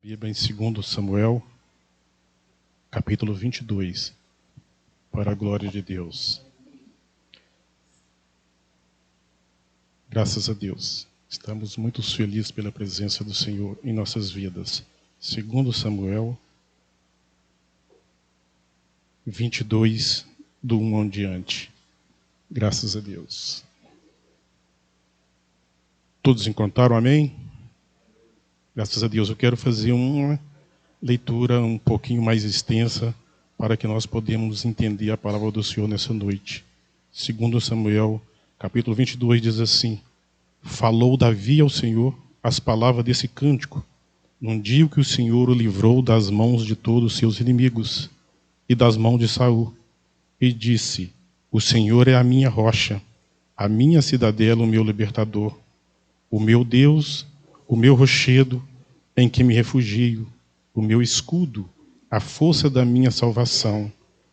Bíblia em 2 Samuel, capítulo 22, para a glória de Deus. Graças a Deus, estamos muito felizes pela presença do Senhor em nossas vidas. 2 Samuel 22, do 1 em diante. Graças a Deus. Todos encontraram, amém? Graças a Deus. Eu quero fazer uma leitura um pouquinho mais extensa para que nós podemos entender a palavra do Senhor nessa noite. 2 Samuel, capítulo 22, diz assim: Falou Davi ao Senhor as palavras desse cântico, num dia que o Senhor o livrou das mãos de todos os seus inimigos e das mãos de Saul, e disse: O Senhor é a minha rocha, a minha cidadela, o meu libertador, o meu Deus, o meu rochedo, em que me refugio, o meu escudo, a força da minha salvação,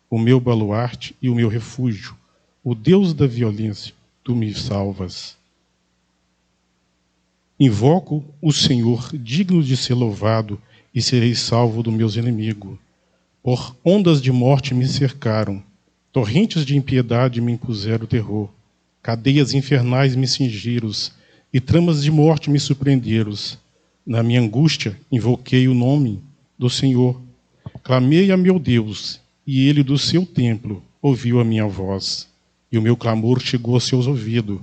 o meu baluarte e o meu refúgio, o Deus da violência, tu me salvas. Invoco o Senhor, digno de ser louvado, e serei salvo dos meus inimigos. Por ondas de morte me cercaram, torrentes de impiedade me impuseram terror, cadeias infernais me cingiram, e tramas de morte me surpreenderam. Na minha angústia, invoquei o nome do Senhor. Clamei a meu Deus, e ele do seu templo ouviu a minha voz. E o meu clamor chegou aos seus ouvidos.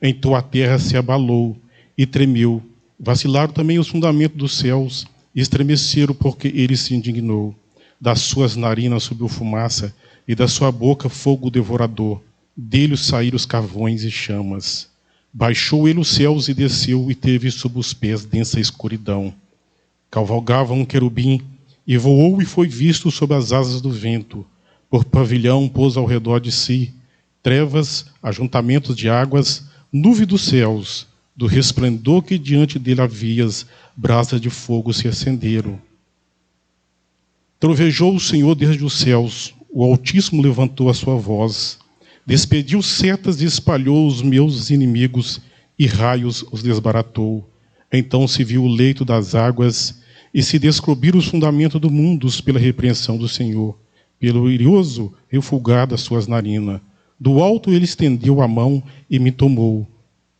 Então a terra se abalou e tremeu. Vacilaram também os fundamentos dos céus, e estremeceram porque ele se indignou. Das suas narinas subiu fumaça, e da sua boca fogo devorador. Dele saíram os carvões e chamas. Baixou ele os céus e desceu, e teve sob os pés densa escuridão. Cavalgava um querubim, e voou e foi visto sob as asas do vento. Por pavilhão pôs ao redor de si trevas, ajuntamentos de águas, nuvem dos céus, do resplendor que diante dele havias, brasas de fogo se acenderam. Trovejou o Senhor desde os céus, o Altíssimo levantou a sua voz, despediu setas e espalhou os meus inimigos, e raios os desbaratou. Então se viu o leito das águas, e se descobriram os fundamentos do mundo pela repreensão do Senhor, pelo irioso refulgar das suas narinas. Do alto ele estendeu a mão e me tomou.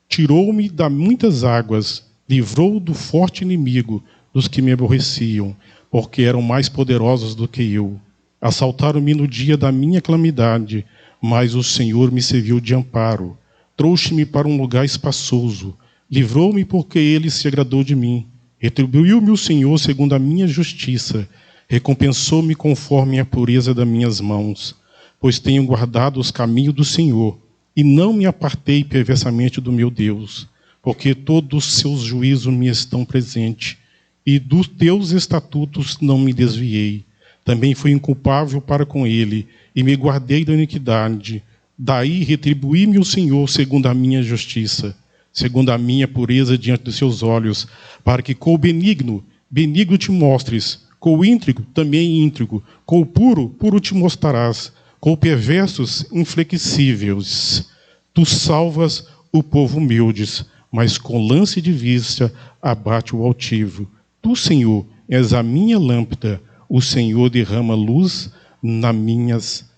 Tirou-me das muitas águas, livrou do forte inimigo, dos que me aborreciam, porque eram mais poderosos do que eu. Assaltaram-me no dia da minha calamidade, mas o Senhor me serviu de amparo. Trouxe-me para um lugar espaçoso. Livrou-me porque ele se agradou de mim. Retribuiu-me o Senhor segundo a minha justiça. Recompensou-me conforme a pureza das minhas mãos. Pois tenho guardado os caminhos do Senhor, e não me apartei perversamente do meu Deus. Porque todos os seus juízos me estão presentes, e dos teus estatutos não me desviei. Também fui inculpável para com ele, e me guardei da iniquidade. Daí retribuí-me o Senhor segundo a minha justiça, segundo a minha pureza diante dos seus olhos, para que com o benigno, benigno te mostres, com o íntegro, também íntegro, com o puro, puro te mostrarás, com o perversos, inflexíveis. Tu salvas o povo humildes, mas com lance de vista abate o altivo. Tu, Senhor, és a minha lâmpada, o Senhor derrama luz nas minhas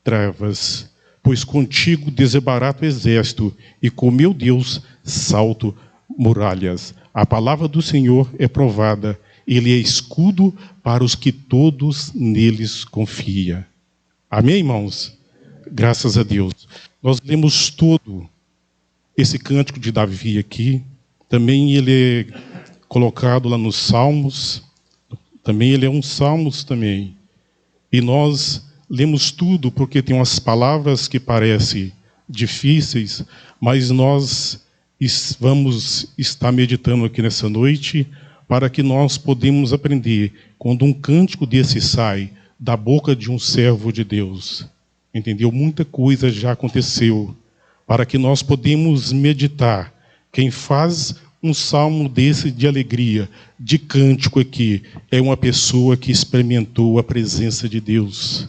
trevas. Pois contigo desbarato o exército, e com meu Deus salto muralhas. A palavra do Senhor é provada, ele é escudo para os que todos neles confiam. Amém, irmãos? Graças a Deus. Nós lemos todo esse cântico de Davi aqui. Também ele é colocado lá nos Salmos. Também ele é um Salmos também. E nós lemos tudo porque tem umas palavras que parecem difíceis, mas nós vamos estar meditando aqui nessa noite para que nós podemos aprender quando um cântico desse sai da boca de um servo de Deus. Entendeu? Muita coisa já aconteceu para que nós podemos meditar. Quem faz um salmo desse de alegria, de cântico aqui, é uma pessoa que experimentou a presença de Deus.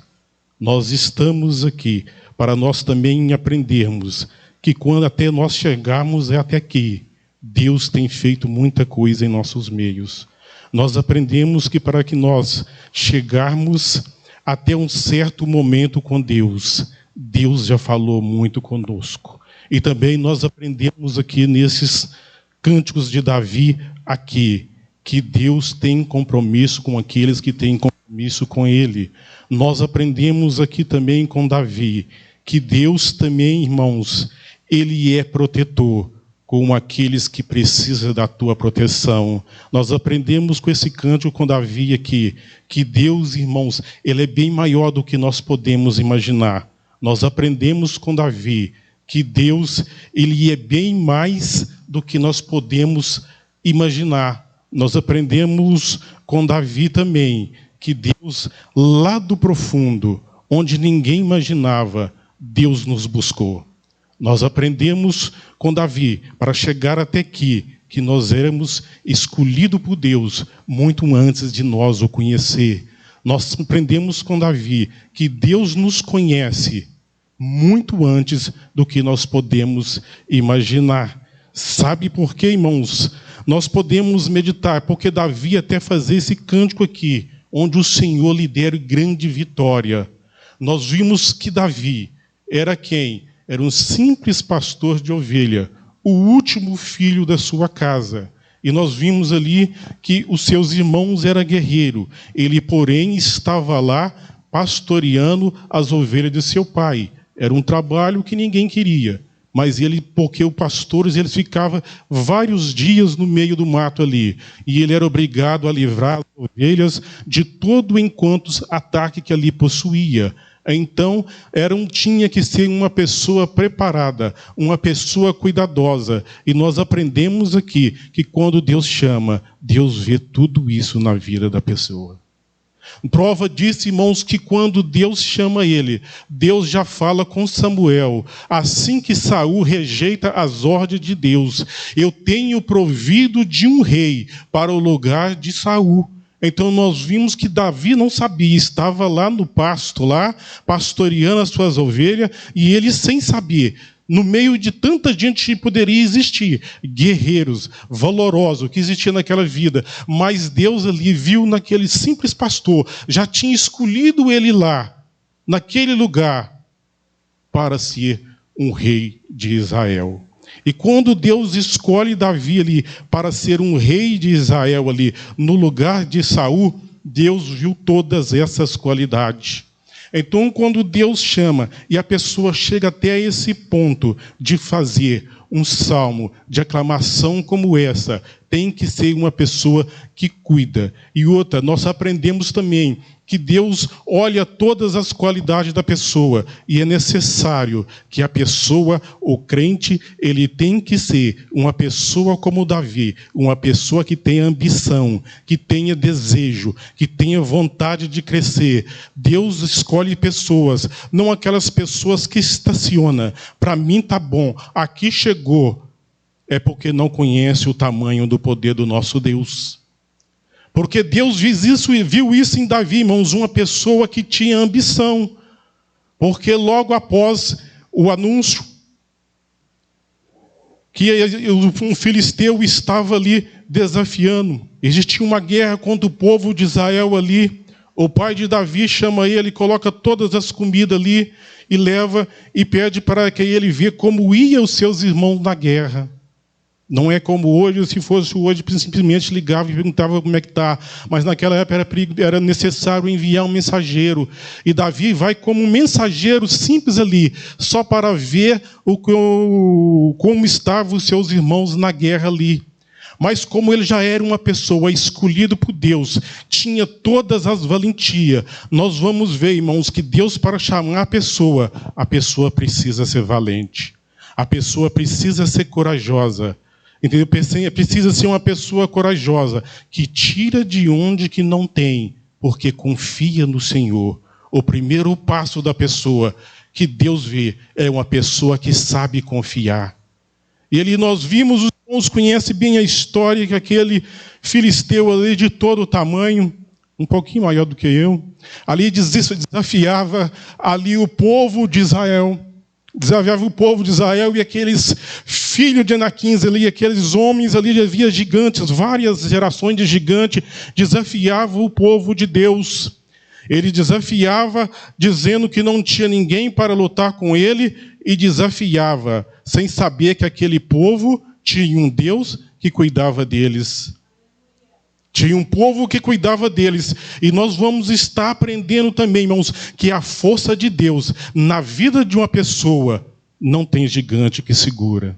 Nós estamos aqui para nós também aprendermos que quando até nós chegarmos até aqui, Deus tem feito muita coisa em nossos meios. nós aprendemos que para que nós chegarmos até um certo momento com Deus, Deus já falou muito conosco. E também nós aprendemos aqui nesses cânticos de Davi aqui, que Deus tem compromisso com aqueles que têm compromisso com Ele. Nós aprendemos aqui também com Davi, que Deus também, irmãos, Ele é protetor com aqueles que precisam da tua proteção. Nós aprendemos com esse cântico com Davi aqui, que Deus, irmãos, Ele é bem maior do que nós podemos imaginar. Nós aprendemos com Davi que Deus, Ele é bem mais do que nós podemos imaginar. Nós aprendemos com Davi também que Deus, lá do profundo, onde ninguém imaginava, Deus nos buscou. Nós aprendemos com Davi, para chegar até aqui, que nós éramos escolhidos por Deus muito antes de nós o conhecer. Nós aprendemos com Davi que Deus nos conhece muito antes do que nós podemos imaginar. Sabe por quê, irmãos? Nós podemos meditar, porque Davi até fazer esse cântico aqui, onde o Senhor lhe dera grande vitória. Nós vimos que Davi era quem? Era um simples pastor de ovelha, o último filho da sua casa. E nós vimos ali que os seus irmãos eram guerreiros. Ele, porém, estava lá pastoreando as ovelhas de seu pai. Era um trabalho que ninguém queria. Mas ele, porque os pastores, eles ficavam vários dias no meio do mato ali. E ele era obrigado a livrar as ovelhas de todo o enquanto ataque que ali possuía. Então, tinha que ser uma pessoa preparada, uma pessoa cuidadosa. E nós aprendemos aqui que quando Deus chama, Deus vê tudo isso na vida da pessoa. Prova disso, irmãos, que quando Deus chama ele, Deus já fala com Samuel. Assim que Saul rejeita as ordens de Deus, eu tenho provido de um rei para o lugar de Saul. Então nós vimos que Davi não sabia, estava lá no pasto, lá pastoreando as suas ovelhas, e ele sem saber, no meio de tanta gente que poderia existir, guerreiros, valorosos, que existia naquela vida, mas Deus ali viu naquele simples pastor, já tinha escolhido ele lá, naquele lugar, para ser um rei de Israel. E quando Deus escolhe Davi ali para ser um rei de Israel ali no lugar de Saul, Deus viu todas essas qualidades. Então, quando Deus chama e a pessoa chega até esse ponto de fazer um salmo de aclamação como essa, tem que ser uma pessoa que cuida. E outra, nós aprendemos também que Deus olha todas as qualidades da pessoa e é necessário que a pessoa, o crente, ele tem que ser uma pessoa como Davi, uma pessoa que tenha ambição, que tenha desejo, que tenha vontade de crescer. Deus escolhe pessoas, não aquelas pessoas que estacionam. Para mim tá bom, aqui chegou. É porque não conhece o tamanho do poder do nosso Deus. Porque Deus viu isso em Davi, irmãos, uma pessoa que tinha ambição. Porque logo após o anúncio que um filisteu estava ali desafiando, existia uma guerra contra o povo de Israel ali. O pai de Davi chama ele, coloca todas as comidas ali e leva e pede para que ele veja como iam os seus irmãos na guerra. Não é como hoje, se fosse hoje, simplesmente ligava e perguntava como é que está. Mas naquela época era necessário enviar um mensageiro. E Davi vai como um mensageiro simples ali, só para ver como estavam os seus irmãos na guerra ali. Mas como ele já era uma pessoa escolhida por Deus, tinha todas as valentias, nós vamos ver, irmãos, que Deus, para chamar a pessoa precisa ser valente. A pessoa precisa ser corajosa. Entendeu? Precisa ser uma pessoa corajosa, que tira de onde que não tem, porque confia no Senhor. O primeiro passo da pessoa que Deus vê é uma pessoa que sabe confiar. E ali nós vimos, os irmãos conhecem bem a história, que aquele filisteu ali de todo tamanho, um pouquinho maior do que eu, ali desafiava ali o povo de Israel. Desafiava o povo de Israel e aqueles filhos de Anaquins ali, aqueles homens ali, havia gigantes, várias gerações de gigantes, desafiavam o povo de Deus. Ele desafiava dizendo que não tinha ninguém para lutar com ele e desafiava sem saber que aquele povo tinha um Deus que cuidava deles. Tinha um povo que cuidava deles. E nós vamos estar aprendendo também, irmãos, que a força de Deus na vida de uma pessoa não tem gigante que segura.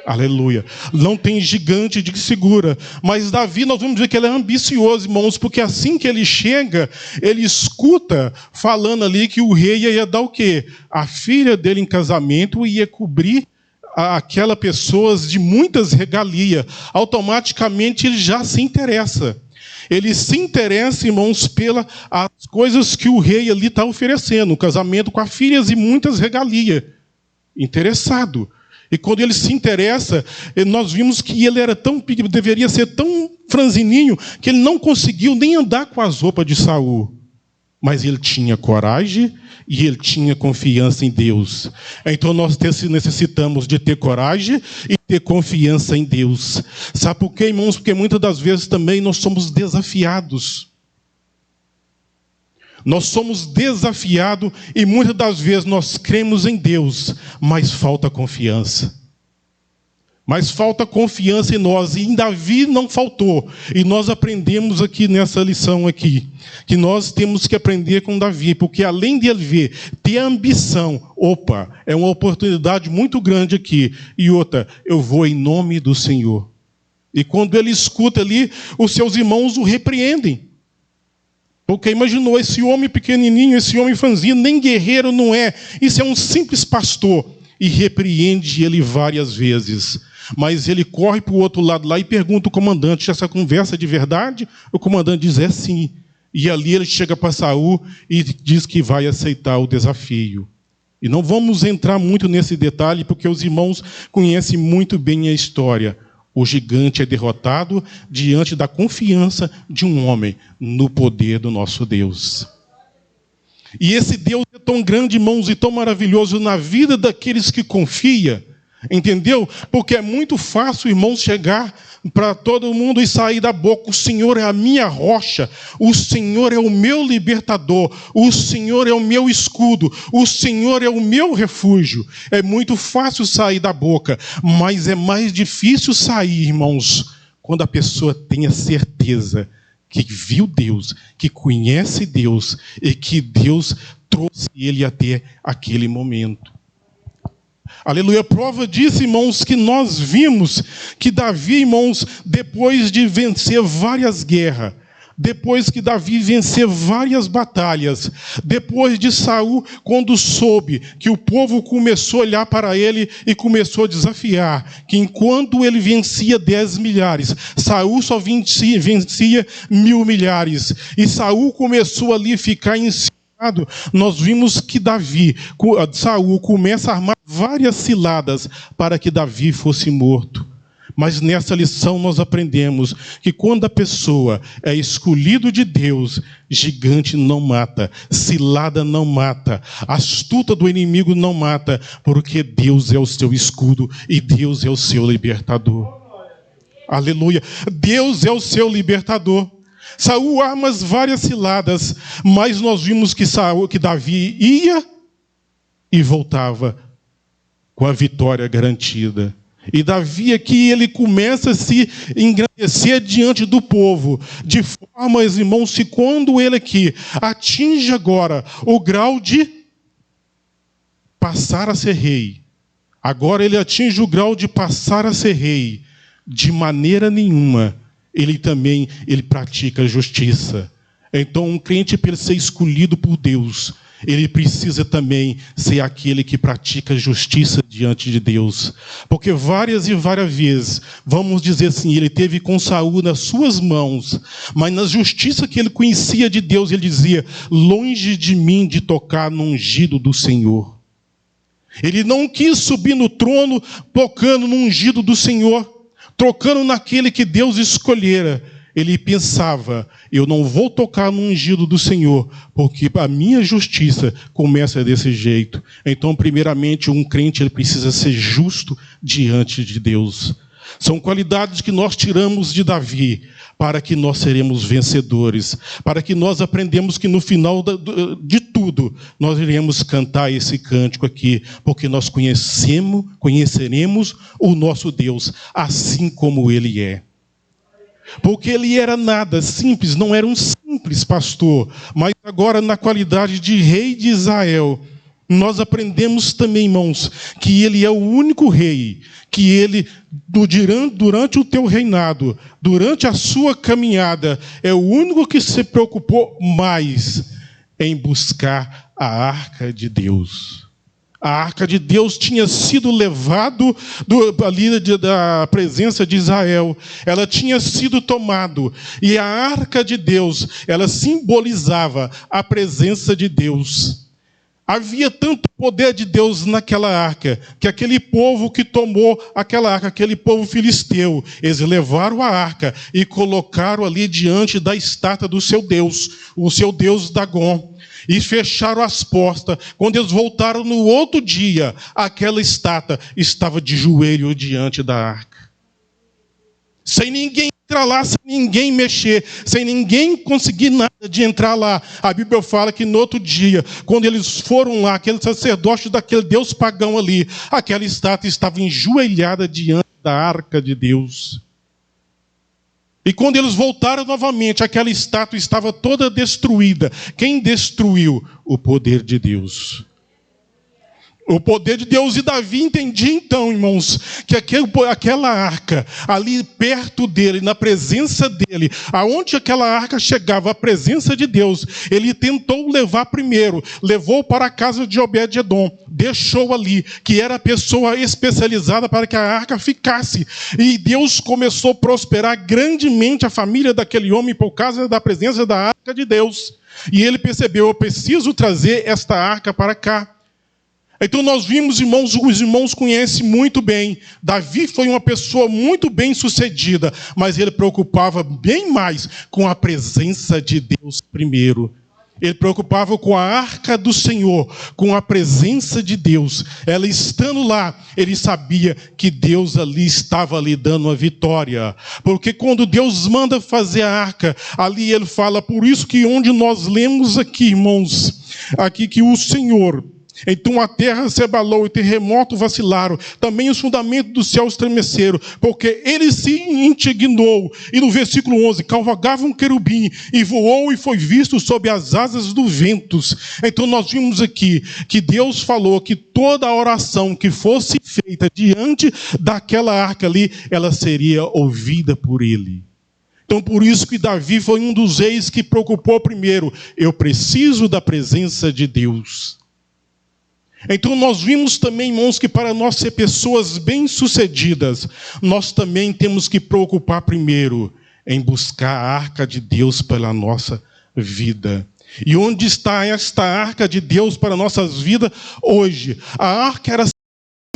Aleluia. Não tem gigante que segura. Mas Davi, nós vamos ver que ele é ambicioso, irmãos, porque assim que ele chega, ele escuta falando ali que o rei ia dar o quê? A filha dele em casamento e ia cobrir aquela pessoa de muitas regalias. Automaticamente ele já se interessa. Ele se interessa, irmãos, pelas coisas que o rei ali está oferecendo. Um casamento com as filhas e muitas regalias. Interessado. E quando ele se interessa, nós vimos que ele era deveria ser tão franzininho, que ele não conseguiu nem andar com as roupas de Saul. Mas ele tinha coragem e ele tinha confiança em Deus. Então nós necessitamos de ter coragem e ter confiança em Deus. Sabe por quê, irmãos? Porque muitas das vezes também nós somos desafiados. Nós somos desafiados e muitas das vezes nós cremos em Deus, mas falta confiança. Mas falta confiança em nós. E em Davi não faltou. E nós aprendemos aqui nessa lição aqui, que nós temos que aprender com Davi, porque além de ele ver, ter ambição, é uma oportunidade muito grande aqui. E outra, eu vou em nome do Senhor. E quando ele escuta ali, os seus irmãos o repreendem. Porque imaginou, esse homem pequenininho, esse homem franzino, nem guerreiro não é. Isso é um simples pastor. E repreende ele várias vezes. Mas ele corre para o outro lado lá e pergunta ao comandante, essa conversa é de verdade? O comandante diz, sim. E ali ele chega para Saul e diz que vai aceitar o desafio. E não vamos entrar muito nesse detalhe, porque os irmãos conhecem muito bem a história. O gigante é derrotado diante da confiança de um homem no poder do nosso Deus. E esse Deus é tão grande, irmãos, e tão maravilhoso na vida daqueles que confiam. Entendeu? Porque é muito fácil, irmãos, chegar para todo mundo e sair da boca. O Senhor é a minha rocha. O Senhor é o meu libertador. O Senhor é o meu escudo. O Senhor é o meu refúgio. É muito fácil sair da boca, mas é mais difícil sair, irmãos, quando a pessoa tem a certeza que viu Deus, que conhece Deus e que Deus trouxe ele até aquele momento. Aleluia, prova disso, irmãos, que nós vimos que Davi, irmãos, depois de vencer várias guerras, depois que Davi vencer várias batalhas, depois de Saul, quando soube que o povo começou a olhar para ele e começou a desafiar, que enquanto ele vencia 10 milhares, Saul só vencia 1.000 milhares, e Saul começou ali a ficar em nós vimos que Saul começa a armar várias ciladas para que Davi fosse morto. Mas nessa lição nós aprendemos que quando a pessoa é escolhido de Deus, gigante não mata, cilada não mata, astuta do inimigo não mata, porque Deus é o seu escudo e Deus é o seu libertador. Aleluia! Deus é o seu libertador. Saul arma várias ciladas, mas nós vimos que Davi ia e voltava com a vitória garantida. E Davi aqui, ele começa a se engrandecer diante do povo, de forma, irmãos, que quando ele aqui atinge agora o grau de passar a ser rei, agora ele atinge o grau de passar a ser rei, de maneira nenhuma ele pratica justiça. Então, um crente, para ser escolhido por Deus, ele precisa também ser aquele que pratica justiça diante de Deus. Porque várias e várias vezes, vamos dizer assim, ele teve com Saul nas suas mãos, mas na justiça que ele conhecia de Deus, ele dizia, longe de mim de tocar no ungido do Senhor. Ele não quis subir no trono tocando no ungido do Senhor, trocando naquele que Deus escolhera. ele pensava: eu não vou tocar no ungido do Senhor, porque a minha justiça começa desse jeito. Então, primeiramente, um crente ele precisa ser justo diante de Deus. São qualidades que nós tiramos de Davi, para que nós seremos vencedores, para que nós aprendemos que no final de tudo, nós iremos cantar esse cântico aqui, porque nós conheceremos o nosso Deus, assim como Ele é. Porque ele era nada, simples, não era um simples pastor, mas agora na qualidade de rei de Israel, nós aprendemos também, irmãos, que ele é o único rei, que ele, durante o teu reinado, durante a sua caminhada, é o único que se preocupou mais em buscar a arca de Deus. A arca de Deus tinha sido levado ali da presença de Israel. Ela tinha sido tomado. E a arca de Deus, ela simbolizava a presença de Deus. Havia tanto poder de Deus naquela arca, que aquele povo que tomou aquela arca, aquele povo filisteu, eles levaram a arca e colocaram ali diante da estátua do seu Deus, o seu Deus Dagon. E fecharam as portas. Quando eles voltaram no outro dia, aquela estátua estava de joelho diante da arca. Sem ninguém entrar lá, sem ninguém mexer, sem ninguém conseguir nada de entrar lá. A Bíblia fala que no outro dia, quando eles foram lá, aquele sacerdote daquele Deus pagão ali, aquela estátua estava enjoelhada diante da arca de Deus. E quando eles voltaram novamente, aquela estátua estava toda destruída. Quem destruiu? O poder de Deus. O poder de Deus. E Davi entendia então, irmãos, que aquela arca, ali perto dele, na presença dele, aonde aquela arca chegava, a presença de Deus, ele tentou levar primeiro, levou para a casa de Obed-edom, deixou ali, que era a pessoa especializada para que a arca ficasse. E Deus começou a prosperar grandemente a família daquele homem por causa da presença da arca de Deus. E ele percebeu: eu preciso trazer esta arca para cá. Então nós vimos, irmãos, os irmãos conhecem muito bem. Davi foi uma pessoa muito bem sucedida, mas ele preocupava bem mais com a presença de Deus primeiro. Ele preocupava com a arca do Senhor, com a presença de Deus. Ela estando lá, ele sabia que Deus ali estava lhe dando a vitória. Porque quando Deus manda fazer a arca, ali ele fala: por isso que onde nós lemos aqui, irmãos, aqui que o Senhor... Então a terra se abalou e terremoto vacilaram, também os fundamentos do céu estremeceram, porque ele se indignou. E no versículo 11, cavalgava um querubim e voou e foi visto sob as asas dos ventos. Então nós vimos aqui que Deus falou que toda a oração que fosse feita diante daquela arca ali, ela seria ouvida por ele. Então por isso que Davi foi um dos reis que preocupou primeiro: eu preciso da presença de Deus. Então nós vimos também, irmãos, que para nós ser pessoas bem-sucedidas, nós também temos que preocupar primeiro em buscar a arca de Deus pela nossa vida. E onde está esta arca de Deus para nossas vidas hoje? A arca era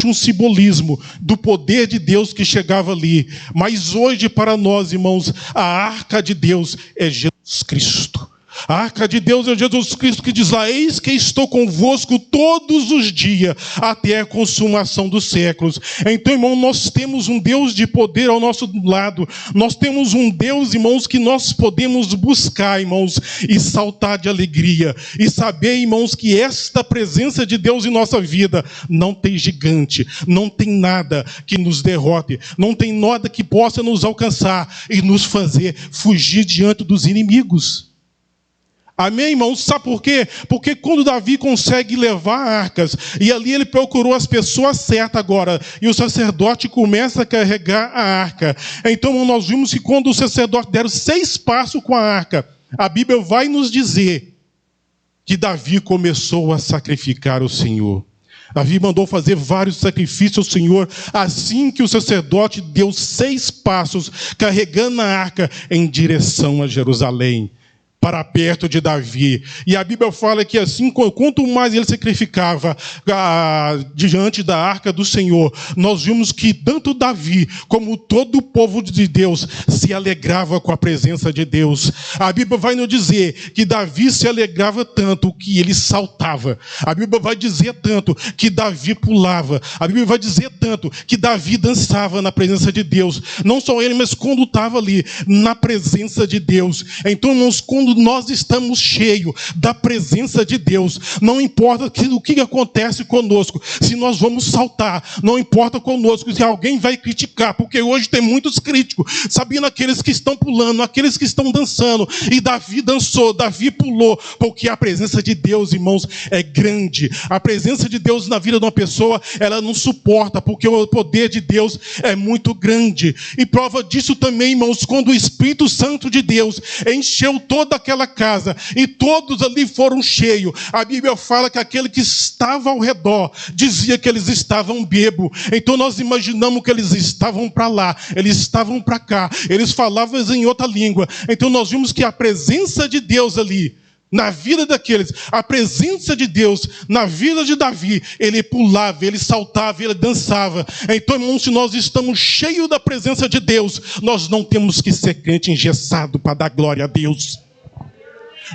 um simbolismo do poder de Deus que chegava ali. Mas hoje para nós, irmãos, a arca de Deus é Jesus Cristo. A arca de Deus é Jesus Cristo, que diz lá: eis que estou convosco todos os dias, até a consumação dos séculos. Então, irmão, nós temos um Deus de poder ao nosso lado. Nós temos um Deus, irmãos, que nós podemos buscar, irmãos, e saltar de alegria. E saber, irmãos, que esta presença de Deus em nossa vida não tem gigante, não tem nada que nos derrote, não tem nada que possa nos alcançar e nos fazer fugir diante dos inimigos. Amém, irmãos? Sabe por quê? Porque quando Davi consegue levar arcas, e ali ele procurou as pessoas certas agora, e o sacerdote começa a carregar a arca. Então nós vimos que quando o sacerdote deram 6 passos com a arca, a Bíblia vai nos dizer que Davi começou a sacrificar o Senhor. Davi mandou fazer vários sacrifícios ao Senhor, assim que o sacerdote deu 6 passos, carregando a arca em direção a Jerusalém. para perto de Davi. E a Bíblia fala que assim, quanto mais ele sacrificava diante da arca do Senhor, nós vimos que tanto Davi como todo o povo de Deus se alegrava com a presença de Deus. A Bíblia vai nos dizer que Davi se alegrava tanto que ele saltava. A Bíblia vai dizer tanto que Davi pulava. A Bíblia vai dizer tanto que Davi dançava na presença de Deus. Não só ele, mas quando estava ali na presença de Deus. Então, irmãos, quando nós estamos cheios da presença de Deus, não importa o que acontece conosco, se nós vamos saltar, não importa conosco se alguém vai criticar, porque hoje tem muitos críticos, sabendo aqueles que estão pulando, aqueles que estão dançando, e Davi dançou, Davi pulou, porque a presença de Deus, irmãos, é grande. A presença de Deus na vida de uma pessoa, ela não suporta, porque o poder de Deus é muito grande. E prova disso também, irmãos, quando o Espírito Santo de Deus encheu toda aquela casa, e todos ali foram cheios. A Bíblia fala que aquele que estava ao redor dizia que eles estavam bêbados. Então nós imaginamos que eles estavam para lá, eles estavam para cá, eles falavam em outra língua. Então nós vimos que a presença de Deus ali, na vida daqueles, a presença de Deus na vida de Davi, ele pulava, ele saltava, ele dançava. Então, irmãos, se nós estamos cheios da presença de Deus, nós não temos que ser crente engessado para dar glória a Deus.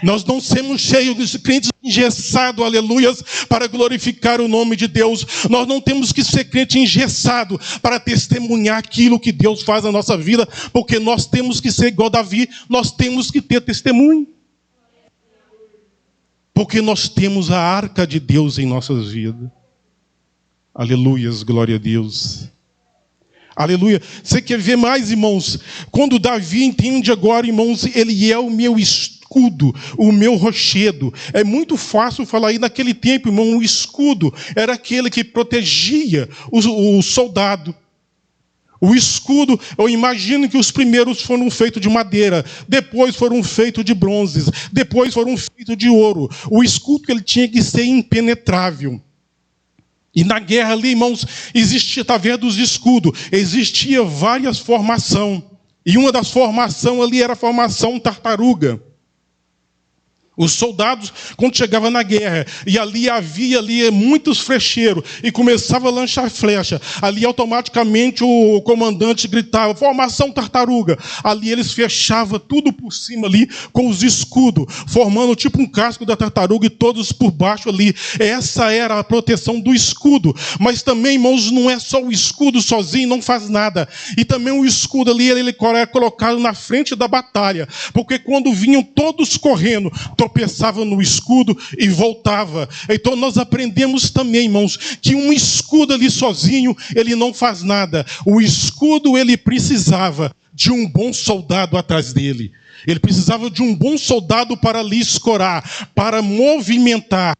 Nós não somos cheios de crentes engessados, aleluias, para glorificar o nome de Deus. Nós não temos que ser crente engessado para testemunhar aquilo que Deus faz na nossa vida, porque nós temos que ser igual Davi, nós temos que ter testemunho. Porque nós temos a arca de Deus em nossas vidas. Aleluias, glória a Deus. Aleluia. Você quer ver mais, irmãos? Quando Davi entende agora, irmãos, ele é o meu escudo, o meu rochedo. É muito fácil falar aí naquele tempo, irmão, o escudo era aquele que protegia o soldado. O escudo, eu imagino que os primeiros foram feitos de madeira, depois foram feitos de bronzes, depois foram feitos de ouro. O escudo ele tinha que ser impenetrável. E na guerra ali, irmãos, existia, através dos escudos, existia várias formações. E uma das formações ali era a formação tartaruga. Os soldados, quando chegavam na guerra, e ali havia muitos flecheiros, e começava a lançar flecha, ali automaticamente o comandante gritava, formação tartaruga. Ali eles fechavam tudo por cima ali, com os escudos, formando tipo um casco da tartaruga, e todos por baixo ali. Essa era a proteção do escudo. Mas também, irmãos, não é só o escudo sozinho, não faz nada. E também o escudo ali, ele era colocado na frente da batalha, porque quando vinham todos correndo, tropeçava no escudo e voltava. Então nós aprendemos também, irmãos, que um escudo ali sozinho, ele não faz nada. O escudo, ele precisava de um bom soldado atrás dele. Ele precisava de um bom soldado para lhe escorar, para movimentar.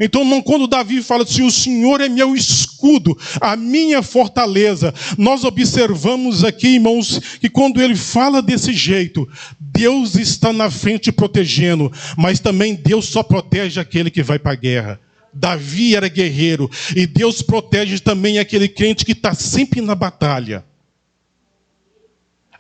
Então, quando Davi fala assim, o Senhor é meu escudo, a minha fortaleza, nós observamos aqui, irmãos, que quando ele fala desse jeito, Deus está na frente protegendo, mas também Deus só protege aquele que vai para a guerra. Davi era guerreiro, e Deus protege também aquele crente que está sempre na batalha.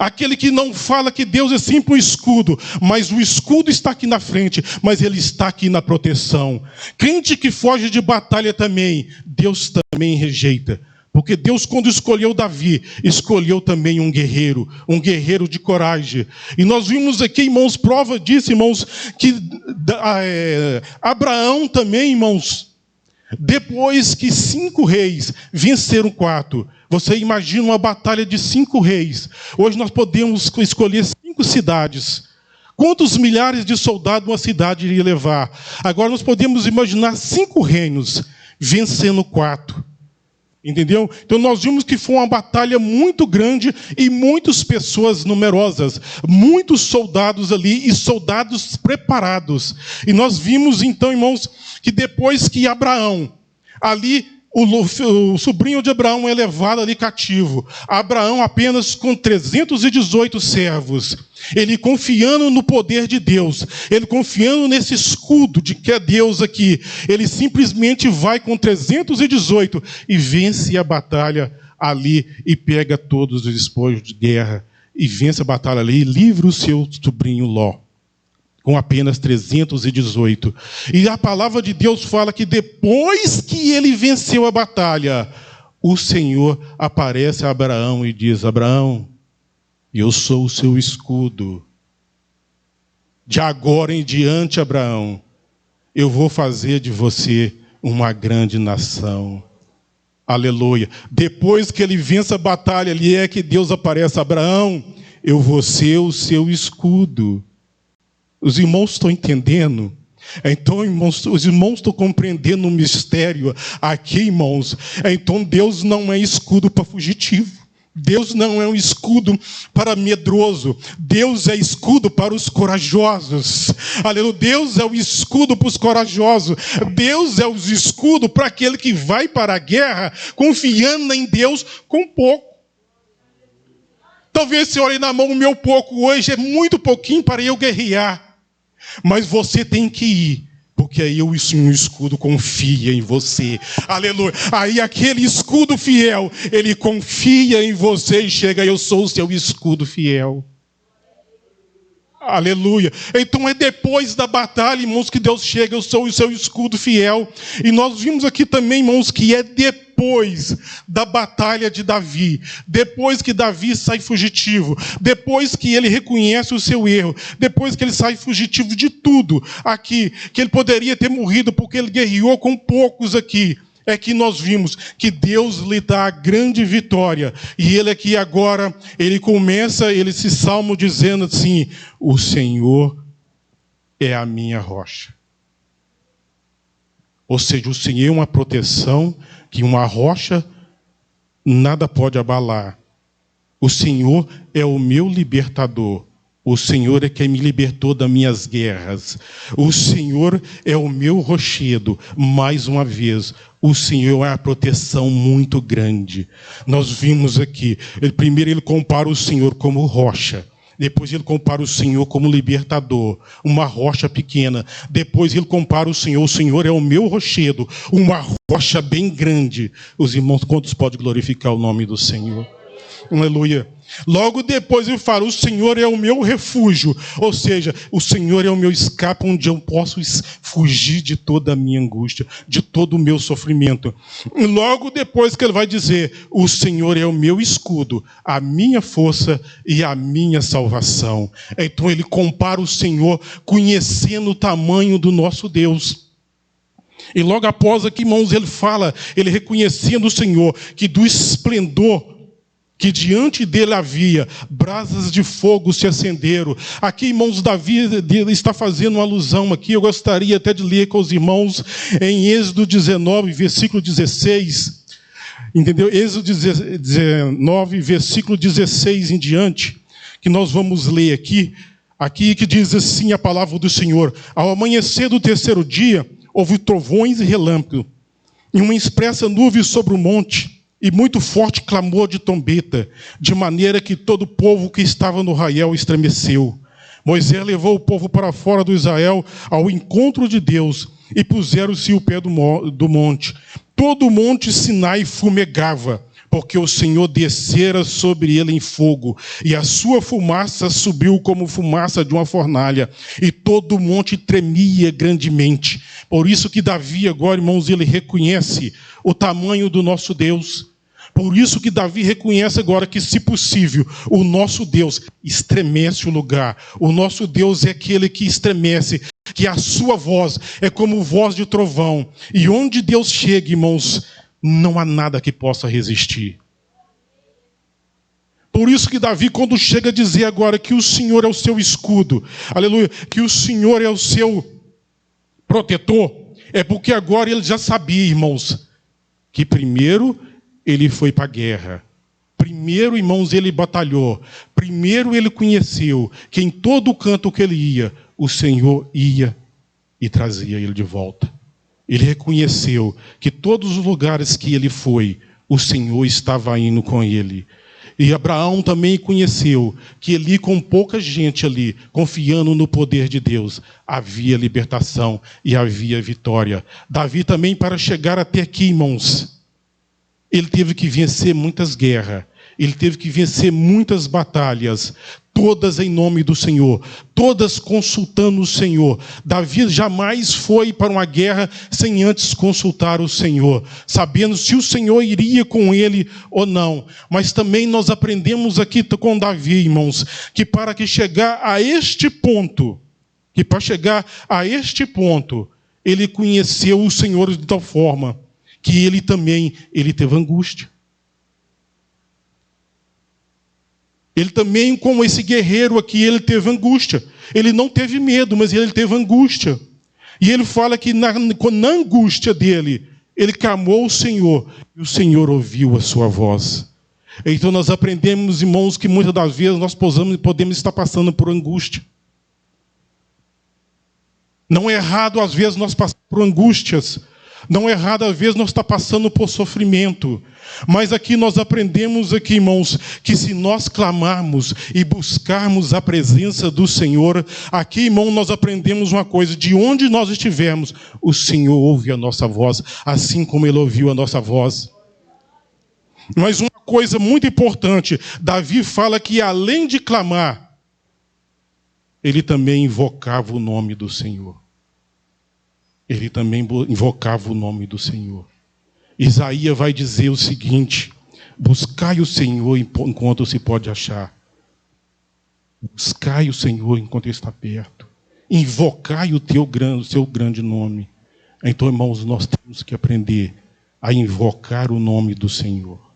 Aquele que não fala que Deus é sempre um escudo, mas o escudo está aqui na frente, mas ele está aqui na proteção. Crente que foge de batalha também, Deus também rejeita. Porque Deus, quando escolheu Davi, escolheu também um guerreiro de coragem. E nós vimos aqui, irmãos, prova disso, irmãos, que Abraão também, irmãos, depois que 5 reis venceram 4, você imagina uma batalha de 5 reis. Hoje nós podemos escolher 5 cidades. Quantos milhares de soldados uma cidade iria levar? Agora nós podemos imaginar 5 reinos vencendo 4. Entendeu? Então nós vimos que foi uma batalha muito grande e muitas pessoas numerosas, muitos soldados ali e soldados preparados. E nós vimos então, irmãos, que depois que Abraão, ali o sobrinho de Abraão é levado ali cativo, Abraão apenas com 318 servos, ele confiando no poder de Deus, ele confiando nesse escudo de que é Deus aqui, ele simplesmente vai com 318 e vence a batalha ali e pega todos os despojos de guerra e vence a batalha ali e livra o seu sobrinho Ló. com apenas 318. E a palavra de Deus fala que depois que ele venceu a batalha, o Senhor aparece a Abraão e diz: Abraão, eu sou o seu escudo. De agora em diante, Abraão, eu vou fazer de você uma grande nação. Aleluia. Depois que ele vence a batalha, ali é que Deus aparece: Abraão, eu vou ser o seu escudo. Os irmãos estão entendendo? Então, irmãos, os irmãos estão compreendendo o mistério aqui, irmãos. Então, Deus não é escudo para fugitivo. Deus não é um escudo para medroso. Deus é escudo para os corajosos. Aleluia. Deus é o escudo para os corajosos. Deus é o escudo para aquele que vai para a guerra confiando em Deus com pouco. Talvez você olhe na mão: o meu pouco hoje é muito pouquinho para eu guerrear. Mas você tem que ir, porque aí o escudo confia em você. Aleluia. Aí aquele escudo fiel, ele confia em você e chega: eu sou o seu escudo fiel. Aleluia. Então é depois da batalha, irmãos, que Deus chega: eu sou o seu escudo fiel. E nós vimos aqui também, irmãos, que é depois da batalha de Davi, depois que Davi sai fugitivo, depois que ele reconhece o seu erro, depois que ele sai fugitivo de tudo aqui, que ele poderia ter morrido porque ele guerreou com poucos aqui, é que nós vimos que Deus lhe dá a grande vitória. E ele aqui agora, ele começa esse salmo dizendo assim: o Senhor é a minha rocha. Ou seja, o Senhor é uma proteção que uma rocha nada pode abalar. O Senhor é o meu libertador. O Senhor é quem me libertou das minhas guerras. O Senhor é o meu rochedo. Mais uma vez, o Senhor é uma proteção muito grande. Nós vimos aqui, primeiro ele compara o Senhor como rocha. Depois ele compara o Senhor como libertador, uma rocha pequena. Depois ele compara o Senhor é o meu rochedo, uma rocha bem grande. Os irmãos, quantos podem glorificar o nome do Senhor? Aleluia. Logo depois ele fala: o Senhor é o meu refúgio. Ou seja, o Senhor é o meu escape, onde eu posso fugir de toda a minha angústia, de todo o meu sofrimento. E logo depois que ele vai dizer: o Senhor é o meu escudo, a minha força e a minha salvação. Então ele compara o Senhor conhecendo o tamanho do nosso Deus. E logo após aqui, irmãos, ele fala, ele reconhecendo o Senhor, que do esplendor que diante dele havia, brasas de fogo se acenderam. Aqui, irmãos, Davi está fazendo uma alusão aqui, eu gostaria até de ler com os irmãos em Êxodo 19, versículo 16. Entendeu? Êxodo 19, versículo 16 em diante, que nós vamos ler aqui que diz assim a palavra do Senhor: ao amanhecer do terceiro dia, houve trovões e relâmpagos, e uma espessa nuvem sobre o monte, e muito forte clamor de trombeta, de maneira que todo o povo que estava no arraial estremeceu. Moisés levou o povo para fora do Israel ao encontro de Deus, e puseram-se ao pé do monte. Todo o monte Sinai fumegava, porque o Senhor descera sobre ele em fogo, e a sua fumaça subiu como fumaça de uma fornalha, e todo o monte tremia grandemente. Por isso que Davi agora, irmãos, ele reconhece o tamanho do nosso Deus. Por isso que Davi reconhece agora que, se possível, o nosso Deus estremece o lugar. O nosso Deus é aquele que estremece, que a sua voz é como voz de trovão. E onde Deus chega, irmãos, não há nada que possa resistir. Por isso que Davi, quando chega a dizer agora que o Senhor é o seu escudo, aleluia, que o Senhor é o seu protetor, é porque agora ele já sabia, irmãos, que primeiro ele foi para a guerra. Primeiro, irmãos, ele batalhou. Primeiro ele conheceu que em todo canto que ele ia, o Senhor ia e trazia ele de volta. Ele reconheceu que todos os lugares que ele foi, o Senhor estava indo com ele. E Abraão também conheceu que ali, com pouca gente ali, confiando no poder de Deus, havia libertação e havia vitória. Davi também, para chegar até aqui, irmãos, ele teve que vencer muitas guerras. ele teve que vencer muitas batalhas, todas em nome do Senhor, todas consultando o Senhor. Davi jamais foi para uma guerra sem antes consultar o Senhor, sabendo se o Senhor iria com ele ou não. Mas também nós aprendemos aqui com Davi, irmãos, que para chegar a este ponto, ele conheceu o Senhor de tal forma que ele teve angústia. Ele também, como esse guerreiro aqui, ele teve angústia. Ele não teve medo, mas ele teve angústia. E ele fala que na angústia dele, ele clamou ao Senhor, e o Senhor ouviu a sua voz. Então nós aprendemos, irmãos, que muitas das vezes nós podemos estar passando por angústia. Não é errado, às vezes, nós passamos por angústias. Não é errado, às vezes, nós estamos passando por sofrimento. Mas aqui nós aprendemos, irmãos, que se nós clamarmos e buscarmos a presença do Senhor, aqui, irmão, nós aprendemos uma coisa: de onde nós estivermos, o Senhor ouve a nossa voz, assim como Ele ouviu a nossa voz. Mas uma coisa muito importante, Davi fala que além de clamar, ele também invocava o nome do Senhor. Ele também invocava o nome do Senhor. Isaías vai dizer o seguinte: buscai o Senhor enquanto se pode achar. Buscai o Senhor enquanto Ele está perto. Invocai o seu grande nome. Então, irmãos, nós temos que aprender a invocar o nome do Senhor.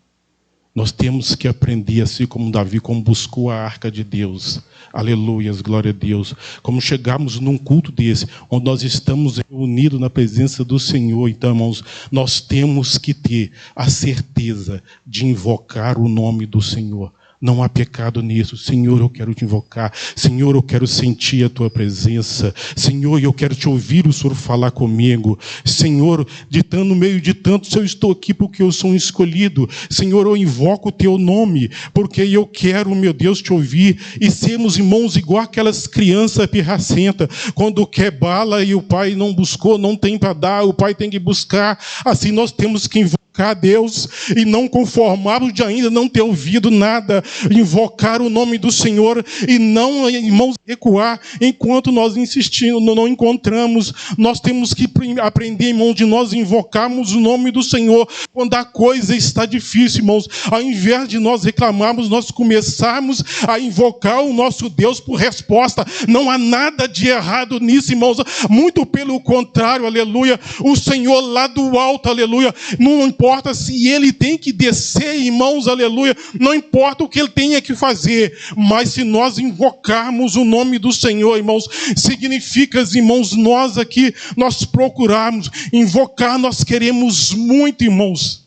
Nós temos que aprender, assim como Davi, como buscou a arca de Deus. Aleluias, glória a Deus. Como chegamos num culto desse, onde nós estamos reunidos na presença do Senhor. Então, irmãos, nós temos que ter a certeza de invocar o nome do Senhor. Não há pecado nisso. Senhor, eu quero te invocar. Senhor, eu quero sentir a tua presença. Senhor, eu quero te ouvir o Senhor falar comigo. Senhor, no meio de tantos, eu estou aqui porque eu sou um escolhido. Senhor, eu invoco o teu nome, porque eu quero, meu Deus, te ouvir. E sermos, irmãos, igual aquelas crianças pirracentas, quando quer bala e o pai não buscou, não tem para dar, o pai tem que buscar. Assim nós temos que invocar a Deus e não conformarmos de ainda não ter ouvido nada, invocar o nome do Senhor e não, irmãos, recuar enquanto nós insistindo, não encontramos. Nós temos que aprender, irmãos, de nós invocarmos o nome do Senhor quando a coisa está difícil, irmãos. Ao invés de nós reclamarmos, nós começarmos a invocar o nosso Deus por resposta. Não há nada de errado nisso, irmãos, muito pelo contrário, aleluia. O Senhor lá do alto, aleluia, não importa se Ele tem que descer, irmãos, aleluia, não importa o que Ele tenha que fazer, mas se nós invocarmos o nome do Senhor, irmãos, significa, irmãos, nós aqui, nós procurarmos, invocar, nós queremos muito, irmãos.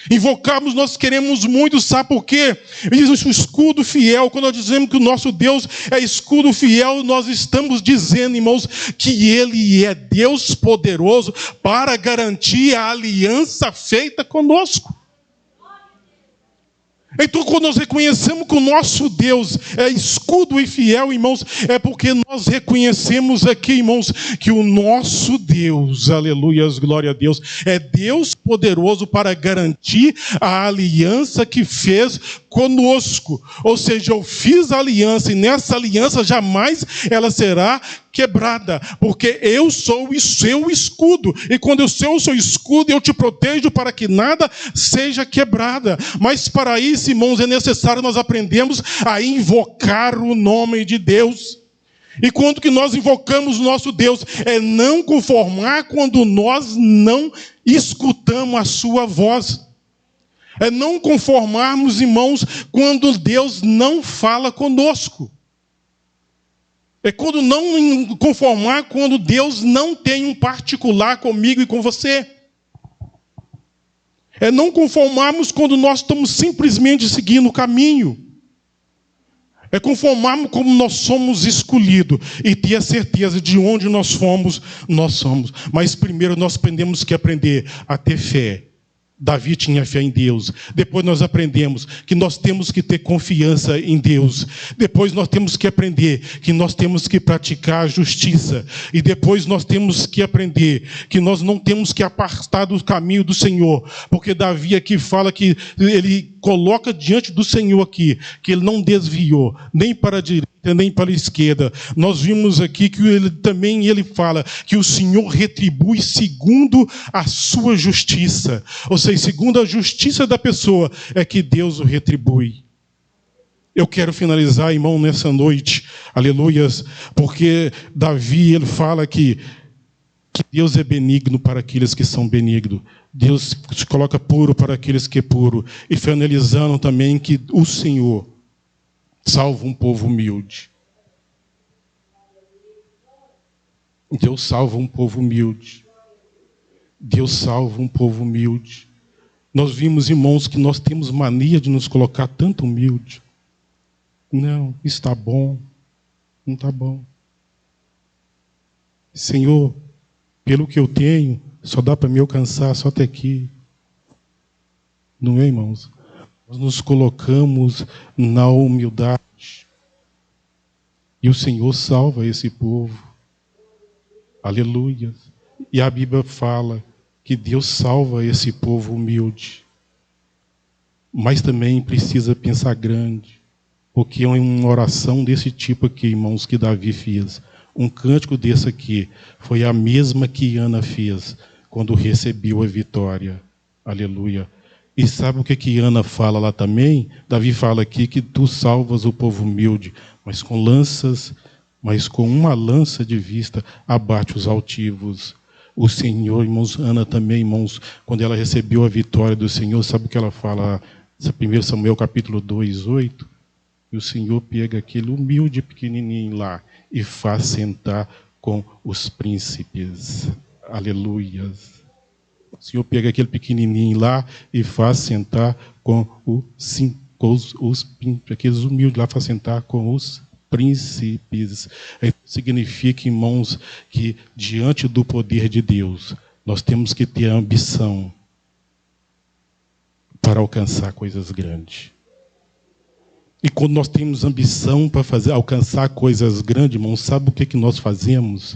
Invocarmos, nós queremos muito, sabe por quê? Diz o escudo fiel. Quando nós dizemos que o nosso Deus é escudo fiel, nós estamos dizendo, irmãos, que Ele é Deus poderoso para garantir a aliança feita conosco. Então, quando nós reconhecemos que o nosso Deus é escudo e fiel, irmãos, é porque nós reconhecemos aqui, irmãos, que o nosso Deus, aleluias, glória a Deus, é Deus poderoso para garantir a aliança que fez conosco. Ou seja, eu fiz a aliança e nessa aliança jamais ela será quebrada, porque eu sou o seu escudo, e quando eu sou o seu escudo, eu te protejo para que nada seja quebrada. Mas para isso, irmãos, é necessário nós aprendermos a invocar o nome de Deus. E quando que nós invocamos o nosso Deus, é não conformar quando nós não escutamos a sua voz. É não conformarmos, irmãos, quando Deus não fala conosco. É quando não conformar quando Deus não tem um particular comigo e com você. É não conformarmos quando nós estamos simplesmente seguindo o caminho. É conformarmos como nós somos escolhidos e ter a certeza de onde nós fomos, nós somos. Mas primeiro nós temos que aprender a ter fé. Davi tinha fé em Deus. Depois nós aprendemos que nós temos que ter confiança em Deus. Depois nós temos que aprender que nós temos que praticar a justiça. E depois nós temos que aprender que nós não temos que apartar do caminho do Senhor. Porque Davi aqui fala que ele coloca diante do Senhor aqui, que ele não desviou, nem para a direita, nem para a esquerda. Nós vimos aqui que ele fala que o Senhor retribui segundo a sua justiça. Ou seja, segundo a justiça da pessoa, é que Deus o retribui. Eu quero finalizar, irmão, nessa noite, aleluias, porque Davi, ele fala que Deus é benigno para aqueles que são benignos. Deus se coloca puro para aqueles que é puro. E finalizando também que o Senhor salva um povo humilde. Deus salva um povo humilde. Deus salva um povo humilde. Nós vimos, irmãos, que nós temos mania de nos colocar tanto humilde. Não, está bom. Não está bom. Senhor, pelo que eu tenho, só dá para me alcançar só até aqui. Não é, irmãos? Nós nos colocamos na humildade. E o Senhor salva esse povo. Aleluia. E a Bíblia fala que Deus salva esse povo humilde. Mas também precisa pensar grande. Porque é uma oração desse tipo aqui, irmãos, que Davi fez. Um cântico desse aqui foi a mesma que Ana fez quando recebeu a vitória. Aleluia. E sabe o que Ana fala lá também? Davi fala aqui que tu salvas o povo humilde, mas com uma lança de vista abate os altivos. O Senhor, irmãos, Ana também, irmãos, quando ela recebeu a vitória do Senhor, sabe o que ela fala? 1 Samuel capítulo 2, 8. E o Senhor pega aquele humilde pequenininho lá e faz sentar com os príncipes. Aleluias. O Senhor pega aquele pequenininho lá e faz sentar com aqueles humildes lá, faz sentar com os príncipes. Significa, irmãos, que diante do poder de Deus, nós temos que ter ambição para alcançar coisas grandes. E quando nós temos ambição para alcançar coisas grandes, irmãos, sabe o que nós fazemos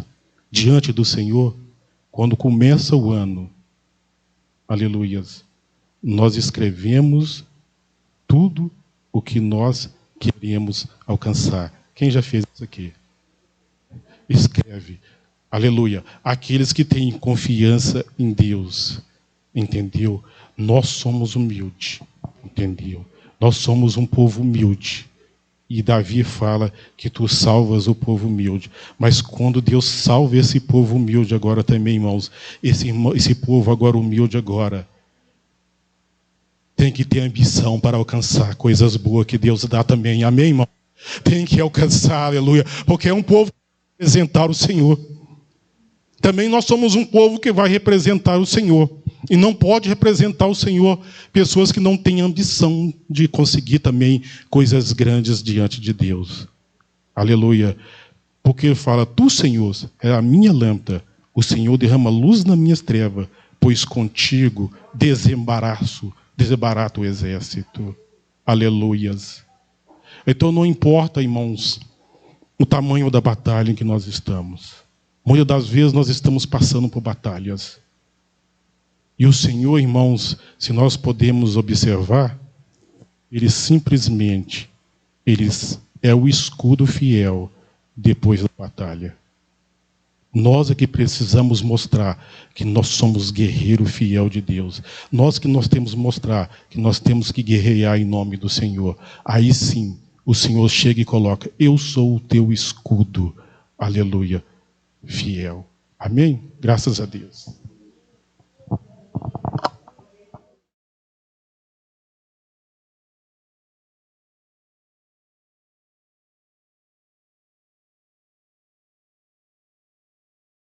diante do Senhor? Quando começa o ano, aleluias, nós escrevemos tudo o que nós queremos alcançar. Quem já fez isso aqui? Escreve, aleluia, aqueles que têm confiança em Deus, entendeu? Nós somos humildes, entendeu? Nós somos um povo humilde. E Davi fala que tu salvas o povo humilde. Mas quando Deus salva esse povo humilde agora também, irmãos, esse povo agora humilde agora, tem que ter ambição para alcançar coisas boas que Deus dá também. Amém, irmão? Tem que alcançar, aleluia. Porque é um povo que vai representar o Senhor. Também nós somos um povo que vai representar o Senhor. E não pode representar o Senhor pessoas que não têm ambição de conseguir também coisas grandes diante de Deus. Aleluia. Porque ele fala, tu, Senhor, é a minha lâmpada. O Senhor derrama luz nas minhas trevas, pois contigo desembarato o exército. Aleluias. Então não importa, irmãos, o tamanho da batalha em que nós estamos. Muitas das vezes nós estamos passando por batalhas. E o Senhor, irmãos, se nós podemos observar, Ele simplesmente, Ele é o escudo fiel depois da batalha. Nós é que precisamos mostrar que nós somos guerreiro fiel de Deus. Nós temos que mostrar que nós temos que guerrear em nome do Senhor. Aí sim, o Senhor chega e coloca, eu sou o teu escudo, aleluia, fiel. Amém? Graças a Deus.